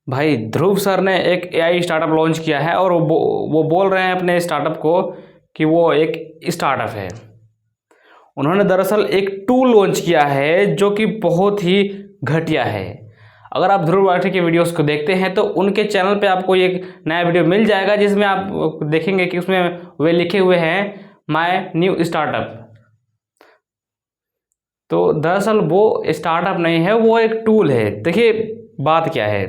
भाई ध्रुव सर ने एक एआई स्टार्टअप लॉन्च किया है और वो बोल रहे हैं अपने स्टार्टअप को कि वो एक स्टार्टअप है। उन्होंने दरअसल एक टूल लॉन्च किया है जो कि बहुत ही घटिया है। अगर आप ध्रुव राठी के वीडियोस को देखते हैं तो उनके चैनल पे आपको एक नया वीडियो मिल जाएगा जिसमें आप देखेंगे कि उसमें वे लिखे हुए हैं माय न्यू स्टार्टअप। तो दरअसल वो स्टार्टअप नहीं है, वो एक टूल है। देखिए बात क्या है,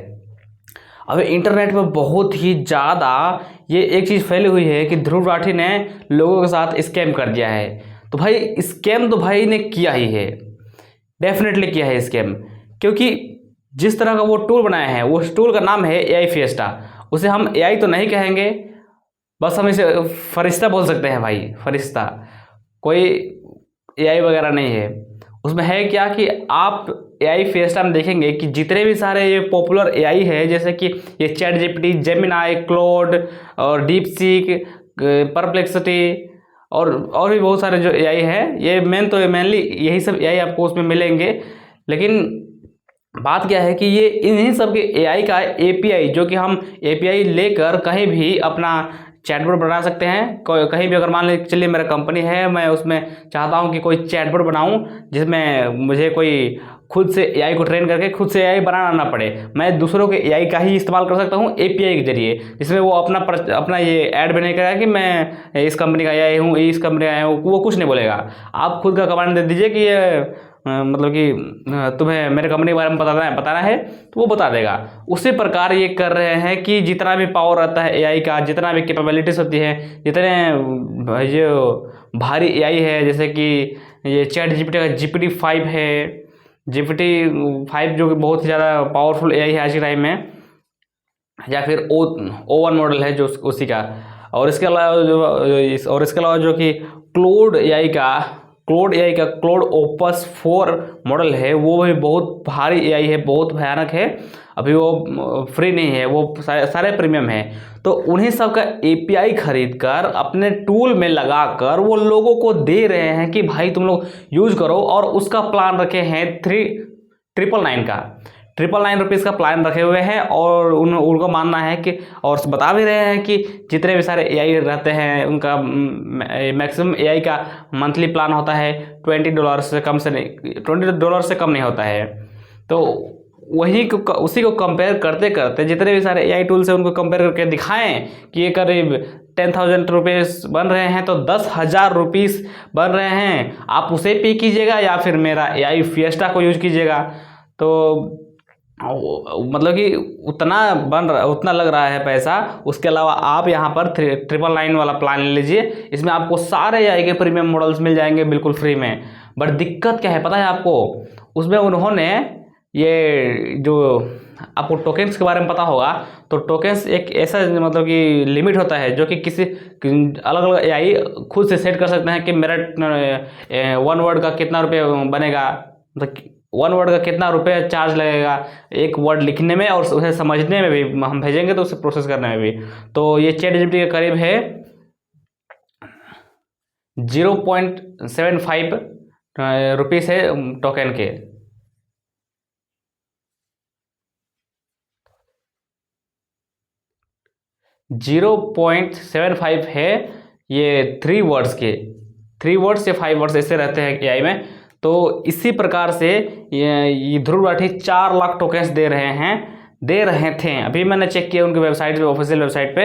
अब इंटरनेट पर बहुत ही ज़्यादा ये एक चीज़ फैली हुई है कि ध्रुव राठी ने लोगों के साथ स्कैम कर दिया है। तो भाई स्कैम तो भाई ने किया ही है, डेफिनेटली किया है स्कैम, क्योंकि जिस तरह का वो टूल बनाया है, वो टूल का नाम है एआई फिएस्टा। उसे हम एआई तो नहीं कहेंगे, बस हम इसे फरिश्ता बोल सकते हैं भाई, फरिश्ता। कोई एआई वगैरह नहीं है उसमें। है क्या कि आप एआई फिएस्टा में देखेंगे कि जितने भी सारे ये पॉपुलर एआई है, जैसे कि ये चैट जीपीटी, जेमिनाई, क्लोड और डीप सीक, परप्लेक्सिटी और भी बहुत सारे जो एआई हैं, ये मेनली यही सब एआई आपको उसमें मिलेंगे। लेकिन बात क्या है कि ये इन्हीं सब के एआई का एपीआई, जो कि हम एपीआई लेकर कहीं भी अपना चैटबॉट बना सकते हैं। कहीं भी अगर मान लीजिए, चलिए मेरा कंपनी है, मैं उसमें चाहता हूं कि कोई चैटबॉट बनाऊं जिसमें मुझे कोई खुद से एआई को ट्रेन करके खुद से एआई बनाना ना पड़े, मैं दूसरों के एआई का ही इस्तेमाल कर सकता हूं एपीआई के जरिए, जिसमें वो अपना ये ऐड भी नहीं करेगा कि मैं इस कंपनी का एआई हूँ, इस कंपनी का एआई हूँ, वो कुछ नहीं बोलेगा। आप खुद का कमांड दे दीजिए कि ये मतलब कि तुम्हें मेरे कंपनी के बारे में बताना है तो वो बता देगा। उसी प्रकार ये कर रहे हैं कि जितना भी पावर रहता है एआई का, जितना भी कैपेबिलिटीज होती है, जितने जो भारी एआई है, जैसे कि ये चैट जीपीटी का GPT-5 है, GPT-5 जो कि बहुत ही ज़्यादा पावरफुल एआई है आज के टाइम में, या फिर O1 मॉडल है जो उसी का। और इसके अलावा जो कि क्लोड ओपस 4 मॉडल है, वो भी बहुत भारी एआई है, बहुत भयानक है। अभी वो फ्री नहीं है, वो सारे प्रीमियम है। तो उन्हीं सब का एपीआई खरीद कर अपने टूल में लगाकर वो लोगों को दे रहे हैं कि भाई तुम लोग यूज करो। और उसका प्लान रखे हैं 999 का, 999 रुपीज़ का प्लान रखे हुए हैं। और उनको मानना है कि, और बता भी रहे हैं कि जितने भी सारे एआई रहते हैं उनका मैक्सिमम एआई का मंथली प्लान होता है $20 से कम से नहीं, $20 से कम नहीं होता है। तो उसी को कंपेयर करते करते जितने भी सारे एआई टूल्स हैं उनको कंपेयर करके दिखाएं कि ये करीब 10,000 रुपीज़ बन रहे हैं, तो 10,000 रुपीज़ बन रहे हैं। आप उसे पे कीजिएगा या फिर मेरा एआई फिएस्टा को यूज कीजिएगा। तो मतलब कि उतना लग रहा है पैसा। उसके अलावा आप यहाँ पर 999 वाला प्लान ले लीजिए, इसमें आपको सारे एआई के प्रीमियम मॉडल्स मिल जाएंगे बिल्कुल फ्री में। बट दिक्कत क्या है पता है आपको, उसमें उन्होंने ये जो आपको टोकेन्स के बारे में पता होगा, तो टोकेन्स एक ऐसा मतलब कि लिमिट होता है जो कि किसी अलग अलग एआई खुद से सेट कर सकते हैं कि मेरा 1 वर्ड का कितना रुपये बनेगा, मतलब 1 वर्ड का कितना रुपये चार्ज लगेगा एक वर्ड लिखने में और उसे समझने में भी, हम भेजेंगे तो उसे प्रोसेस करने में भी। तो ये चैट जीपीटी के करीब है 0.75 रुपीज़ है टोकन के। $0.75 है ये 3 वर्ड्स के, 3 वर्ड्स या 5 वर्ड्स ऐसे रहते हैं एआई में। तो इसी प्रकार से ये ध्रुव राठी 4 लाख टोकन्स दे रहे थे। अभी मैंने चेक किया उनकी वेबसाइट पे, ऑफिशियल वेबसाइट पे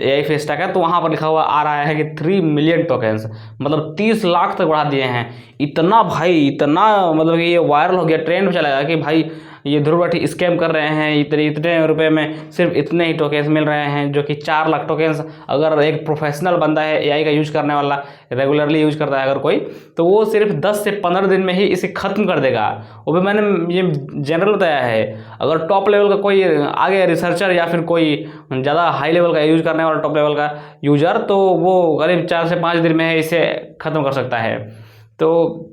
एआई फिएस्टा का, तो वहाँ पर लिखा हुआ आ रहा है कि 3 मिलियन टोकन्स, मतलब 30 लाख तक बढ़ा दिए हैं। इतना भाई, इतना मतलब कि ये वायरल हो गया, ट्रेंड में चला गया कि भाई ये ध्रुव राठी स्कैम कर रहे हैं, इतने रुपए में सिर्फ इतने ही टोकन्स मिल रहे हैं, जो कि 4 लाख टोकन्स। अगर एक प्रोफेशनल बंदा है एआई का यूज करने वाला, रेगुलरली यूज करता है अगर कोई, तो वो सिर्फ 10 से 15 दिन में ही इसे खत्म कर देगा। वो भी मैंने ये जनरल बताया है। अगर टॉप लेवल का कोई आगे रिसर्चर या फिर कोई ज़्यादा हाई लेवल का यूज करने वाला टॉप लेवल का यूजर, तो वो करीब 4 से 5 दिन में इसे ख़त्म कर सकता है। तो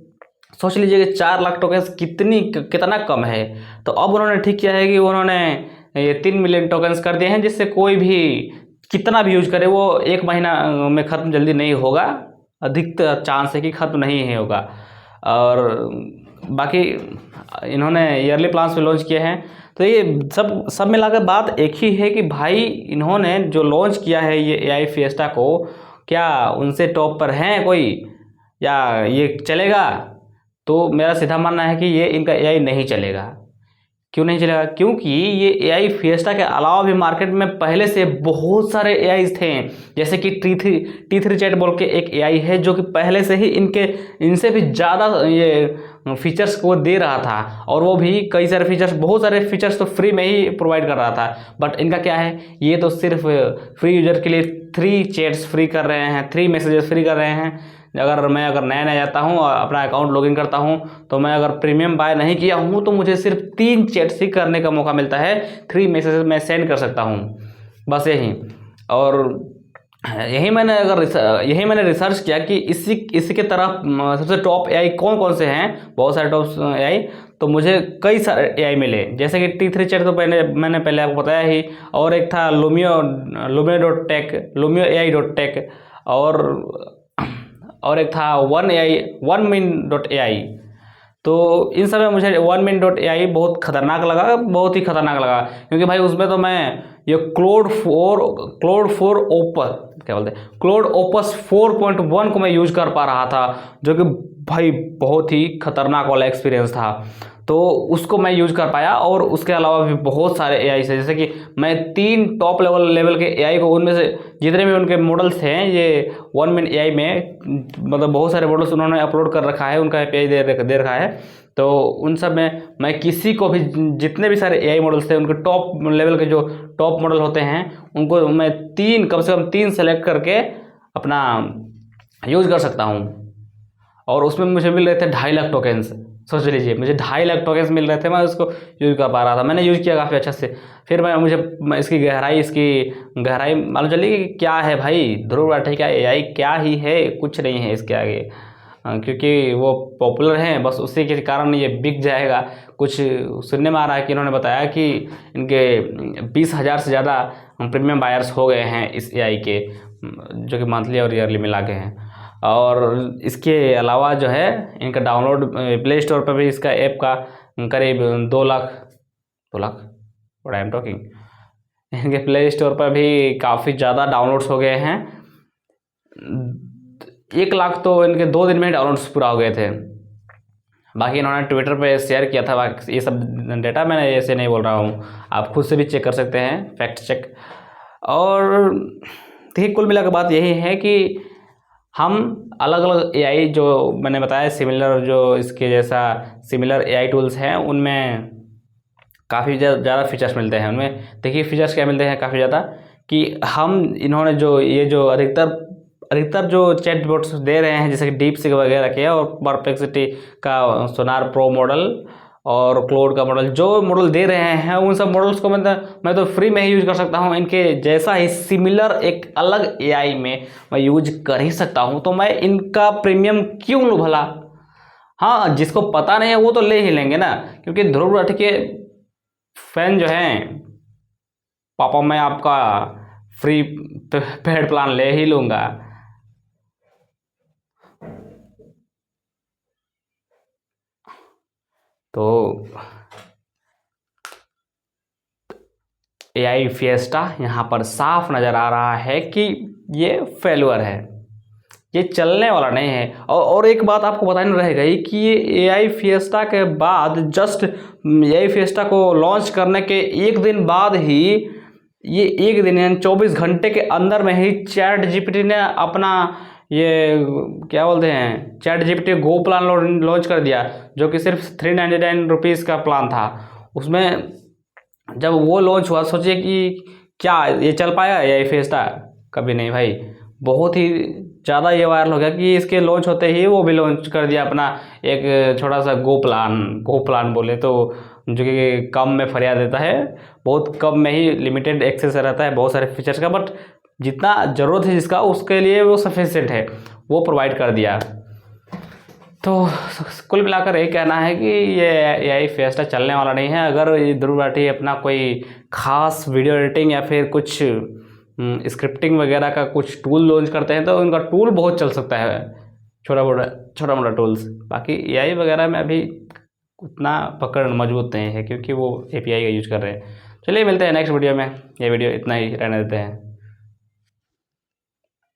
सोच लीजिए कि 4 लाख टोकन्स कितना कम है। तो अब उन्होंने ठीक किया है कि उन्होंने ये 3 मिलियन टोकन्स कर दिए हैं, जिससे कोई भी कितना भी यूज करे वो 1 महीना में ख़त्म जल्दी नहीं होगा, अधिकतर चांस है कि ख़त्म नहीं होगा। और बाकी इन्होंने ईयरली प्लान्स भी लॉन्च किए हैं। तो ये सब मिलाकर बात एक ही है कि भाई इन्होंने जो लॉन्च किया है ये AI फिएस्टा को, क्या उनसे टॉप पर हैं कोई, या ये चलेगा? तो मेरा सीधा मानना है कि ये इनका AI नहीं चलेगा। क्यों नहीं चलेगा? क्योंकि ये AI फिएस्टा के अलावा भी मार्केट में पहले से बहुत सारे AIs थे, जैसे कि T3 चैट बोल के एक AI है जो कि पहले से ही इनसे भी ज़्यादा ये फीचर्स को दे रहा था, और वो भी कई सारे फीचर्स, बहुत सारे फीचर्स तो फ्री में ही प्रोवाइड कर रहा था। बट इनका क्या है, ये तो सिर्फ फ्री यूजर के लिए 3 चैट्स फ्री कर रहे हैं, 3 मैसेजेस फ्री कर रहे हैं। अगर नया जाता हूँ और अपना अकाउंट लॉगिन करता हूँ, तो मैं अगर प्रीमियम बाय नहीं किया हूँ तो मुझे सिर्फ 3 चैट्स ही करने का मौका मिलता है, 3 मैसेजेस मैं सेंड कर सकता हूँ, बस यही। और यही मैंने रिसर्च किया कि इसी के तरफ सबसे टॉप AI कौन कौन से हैं, बहुत सारे टॉप AI। तो मुझे कई सारे AI मिले, जैसे कि T3 चैट तो मैंने पहले आपको बताया ही, और एक था Lumio.tech, और एक था OneMin.ai। तो इन सब में मुझे OneMin.ai बहुत खतरनाक लगा, बहुत ही खतरनाक लगा, क्योंकि भाई उसमें तो मैं ये क्लाउड ओपस 4.1 को मैं यूज कर पा रहा था, जो कि भाई बहुत ही खतरनाक वाला एक्सपीरियंस था। तो उसको मैं यूज कर पाया, और उसके अलावा भी बहुत सारे AI से, जैसे कि मैं 3 टॉप लेवल के AI को, उनमें से जितने भी उनके मॉडल्स हैं ये OneMin AI में, मतलब बहुत सारे मॉडल्स उन्होंने अपलोड कर रखा है, उनका API दे रखा है। तो उन सब में मैं किसी को भी, जितने भी सारे AI मॉडल्स थे, उनके टॉप लेवल के जो टॉप मॉडल होते हैं, उनको मैं कम से कम 3 सेलेक्ट करके अपना यूज कर सकता हूँ। और उसमें मुझे मिल रहे थे 2.5 लाख टोकन्स। सोच लीजिए, मुझे 2.5 लाख टोकन्स मिल रहे थे, मैं उसको यूज़ कर पा रहा था, मैंने यूज़ किया काफ़ी अच्छा से। फिर मैं इसकी गहराई मालूम चली कि क्या है भाई, ध्रुव राठी का AI क्या ही है, कुछ नहीं है इसके आगे। क्योंकि वो पॉपुलर हैं, बस उसी के कारण ये बिक जाएगा। कुछ सुनने में आ रहा है कि इन्होंने बताया कि इनके 20,000 से ज़्यादा प्रीमियम बायर्स हो गए हैं इस AI के, जो कि मंथली और ईयरली मिला के हैं। और इसके अलावा जो है इनका डाउनलोड प्ले स्टोर पर भी इसका ऐप का करीब 2 lakh what I am talking, इनके प्ले स्टोर पर भी काफ़ी ज़्यादा डाउनलोड्स हो गए हैं। 1 लाख तो इनके 2 दिन में ही डाउनलोड्स पूरा हो गए थे। बाकी इन्होंने ट्विटर पे शेयर किया था, बाकी ये सब डेटा मैंने ऐसे नहीं बोल रहा हूँ, आप खुद से भी चेक कर सकते हैं, फैक्ट चेक। और देखिए, कुल मिलाकर बात यही है कि हम अलग अलग AI जो मैंने बताया सिमिलर AI टूल्स हैं, उनमें काफ़ी ज़्यादा फीचर्स मिलते हैं। उनमें देखिए फीचर्स क्या मिलते हैं काफ़ी ज़्यादा, कि इन्होंने जो अधिकतर जो चैट बॉट्स दे रहे हैं, जैसे कि DeepSeek वगैरह के, और परप्लेक्सिटी का सोनार प्रो मॉडल और क्लोड का मॉडल, जो मॉडल दे रहे हैं, उन सब मॉडल्स को मैं तो फ्री में ही यूज कर सकता हूं। इनके जैसा ही सिमिलर एक अलग AI में मैं यूज कर ही सकता हूं, तो मैं इनका प्रीमियम क्यों लूँ भला? हाँ, जिसको पता नहीं है वो तो ले ही लेंगे ना, क्योंकि ध्रुव राठी के फैन जो हैं, पापा मैं आपका फ्री पेड प्लान ले ही लूँगा। तो AI फिएस्टा यहाँ पर साफ नज़र आ रहा है कि ये फेल्यूर है, ये चलने वाला नहीं है। और एक बात आपको बतानी रह गई कि ये AI फिएस्टा के बाद, जस्ट AI फिएस्टा को लॉन्च करने के 1 दिन बाद ही, ये 1 दिन यानी 24 घंटे के अंदर में ही ChatGPT ने अपना ये क्या बोलते हैं, ChatGPT गो प्लान लॉन्च कर दिया, जो कि सिर्फ 399 रुपीज़ का प्लान था। उसमें जब वो लॉन्च हुआ, सोचिए कि क्या ये चल पाया AI फिएस्टा? कभी नहीं भाई। बहुत ही ज़्यादा ये वायरल हो गया कि इसके लॉन्च होते ही वो भी लॉन्च कर दिया अपना एक छोटा सा गो प्लान बोले तो, जो कि कम में फरियाद देता है, बहुत कम में ही लिमिटेड एक्सेस रहता है बहुत सारे फीचर्स का, बट जितना ज़रूरत है जिसका, उसके लिए वो सफिशिएंट है, वो प्रोवाइड कर दिया। तो कुल मिलाकर यही कहना है कि ये AI फिएस्टा चलने वाला नहीं है। अगर ये ध्रुव राठी अपना कोई खास वीडियो एडिटिंग या फिर कुछ स्क्रिप्टिंग वगैरह का कुछ टूल लॉन्च करते हैं, तो उनका टूल बहुत चल सकता है, छोटा मोटा टूल्स। बाकी AI वगैरह में अभी उतना पकड़ मजबूत नहीं है, क्योंकि वो API का यूज़ कर रहे हैं। चलिए मिलते हैं नेक्स्ट वीडियो में, ये वीडियो इतना ही रहने देते हैं।